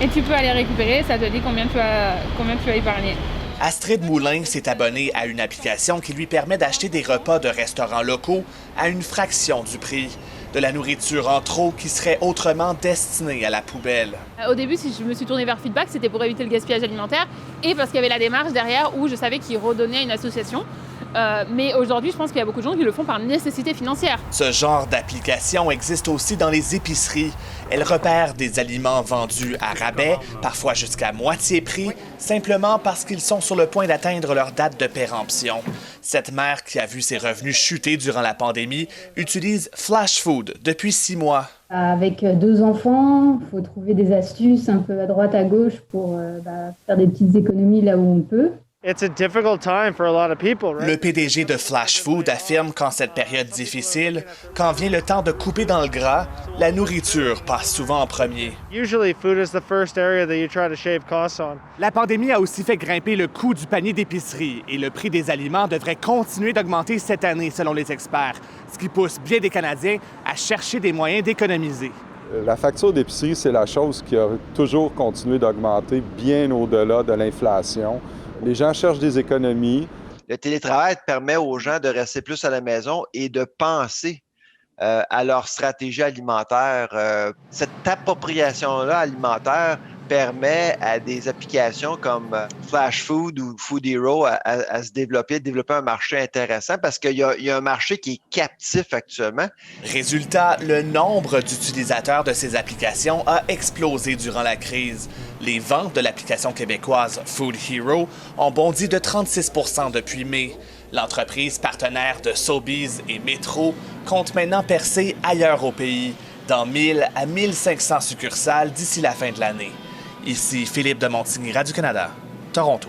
et tu peux aller récupérer, ça te dit combien tu as épargné. Astrid Moulin s'est abonnée à une application qui lui permet d'acheter des repas de restaurants locaux à une fraction du prix. De la nourriture en trop qui serait autrement destinée à la poubelle. Au début, si je me suis tournée vers Feedback, c'était pour éviter le gaspillage alimentaire et parce qu'il y avait la démarche derrière où je savais qu'ils redonnaient à une association. Mais aujourd'hui, je pense qu'il y a beaucoup de gens qui le font par nécessité financière. Ce genre d'application existe aussi dans les épiceries. Elles repèrent des aliments vendus à rabais, parfois jusqu'à moitié prix, simplement parce qu'ils sont sur le point d'atteindre leur date de péremption. Cette mère qui a vu ses revenus chuter durant la pandémie utilise Flash Food depuis 6 mois. Avec 2 enfants, il faut trouver des astuces un peu à droite, à gauche pour faire des petites économies là où on peut. Le PDG de Flash Food affirme qu'en cette période difficile, quand vient le temps de couper dans le gras, la nourriture passe souvent en premier. La pandémie a aussi fait grimper le coût du panier d'épicerie et le prix des aliments devrait continuer d'augmenter cette année selon les experts, ce qui pousse bien des Canadiens à chercher des moyens d'économiser. La facture d'épicerie, c'est la chose qui a toujours continué d'augmenter bien au-delà de l'inflation. Les gens cherchent des économies. Le télétravail permet aux gens de rester plus à la maison et de penser à leur stratégie alimentaire. Cette appropriation-là alimentaire permet à des applications comme Flash Food ou Food Hero à se développer un marché intéressant parce qu'il y a un marché qui est captif actuellement. Résultat, le nombre d'utilisateurs de ces applications a explosé durant la crise. Les ventes de l'application québécoise Food Hero ont bondi de 36 % depuis mai. L'entreprise partenaire de Sobeys et Metro compte maintenant percer ailleurs au pays, dans 1000 à 1500 succursales d'ici la fin de l'année. Ici Philippe de Montigny, Radio-Canada, Toronto.